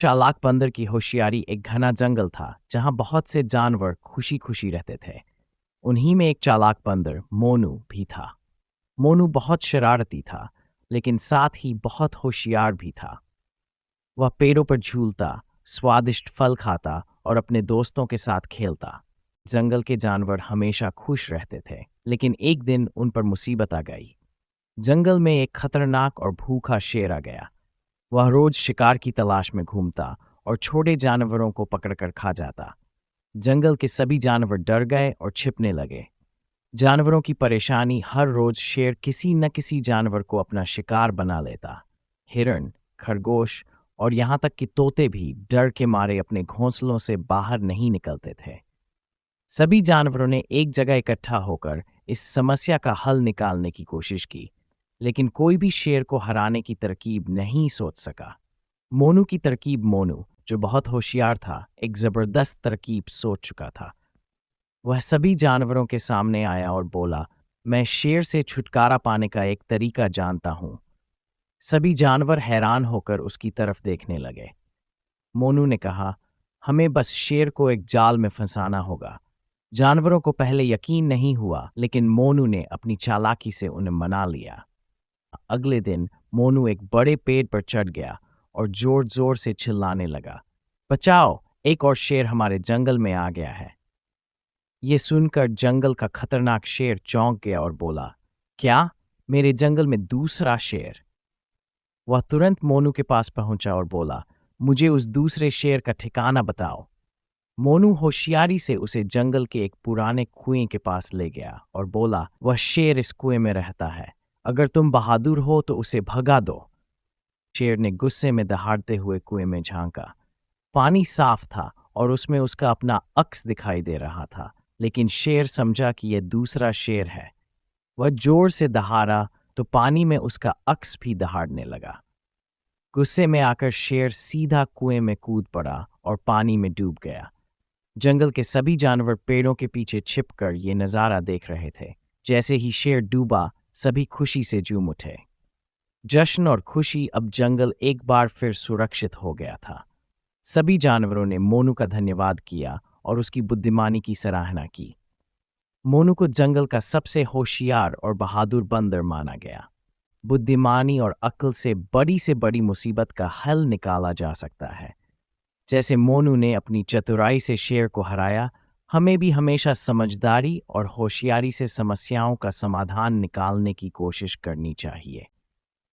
चालाक बंदर की होशियारी। एक घना जंगल था जहां बहुत से जानवर खुशी खुशी रहते थे। उन्हीं में एक चालाक बंदर मोनू भी था। मोनू बहुत शरारती था, लेकिन साथ ही बहुत होशियार भी था। वह पेड़ों पर झूलता, स्वादिष्ट फल खाता और अपने दोस्तों के साथ खेलता। जंगल के जानवर हमेशा खुश रहते थे, लेकिन एक दिन उन पर मुसीबत आ गई। जंगल में एक खतरनाक और भूखा शेर आ गया। वह रोज शिकार की तलाश में घूमता और छोटे जानवरों को पकड़कर खा जाता। जंगल के सभी जानवर डर गए और छिपने लगे। जानवरों की परेशानी, हर रोज शेर किसी न किसी जानवर को अपना शिकार बना लेता। हिरण, खरगोश और यहाँ तक कि तोते भी डर के मारे अपने घोंसलों से बाहर नहीं निकलते थे। सभी जानवरों ने एक जगह इकट्ठा होकर इस समस्या का हल निकालने की कोशिश की, लेकिन कोई भी शेर को हराने की तरकीब नहीं सोच सका। मोनू की तरकीब। मोनू, जो बहुत होशियार था, एक जबरदस्त तरकीब सोच चुका था। वह सभी जानवरों के सामने आया और बोला, मैं शेर से छुटकारा पाने का एक तरीका जानता हूं। सभी जानवर हैरान होकर उसकी तरफ देखने लगे। मोनू ने कहा, हमें बस शेर को एक जाल में फंसाना होगा। जानवरों को पहले यकीन नहीं हुआ, लेकिन मोनू ने अपनी चालाकी से उन्हें मना लिया। अगले दिन मोनू एक बड़े पेड़ पर चढ़ गया और जोर जोर से चिल्लाने लगा, बचाओ, एक और शेर हमारे जंगल में आ गया है। ये सुनकर जंगल का खतरनाक शेर चौंक गया और बोला, क्या, मेरे जंगल में दूसरा शेर? वह तुरंत मोनू के पास पहुंचा और बोला, मुझे उस दूसरे शेर का ठिकाना बताओ। मोनू होशियारी से उसे जंगल के एक पुराने कुएं के पास ले गया और बोला, वह शेर इस कुएं में रहता है। अगर तुम बहादुर हो तो उसे भगा दो। शेर ने गुस्से में दहाड़ते हुए कुएं में झांका। पानी साफ था और उसमें उसका अपना अक्स दिखाई दे रहा था, लेकिन शेर समझा कि यह दूसरा शेर है। वह जोर से दहाड़ा तो पानी में उसका अक्स भी दहाड़ने लगा। गुस्से में आकर शेर सीधा कुएं में कूद पड़ा और पानी में डूब गया। जंगल के सभी जानवर पेड़ों के पीछे छिपकर ये नज़ारा देख रहे थे। जैसे ही शेर डूबा, सभी खुशी से झूम उठे। जश्न और खुशी। अब जंगल एक बार फिर सुरक्षित हो गया था। सभी जानवरों ने मोनू का धन्यवाद किया और उसकी बुद्धिमानी की सराहना की। मोनू को जंगल का सबसे होशियार और बहादुर बंदर माना गया। बुद्धिमानी और अक्ल से बड़ी मुसीबत का हल निकाला जा सकता है। जैसे मोनू ने अपनी चतुराई से शेर को हराया, हमें भी हमेशा समझदारी और होशियारी से समस्याओं का समाधान निकालने की कोशिश करनी चाहिए।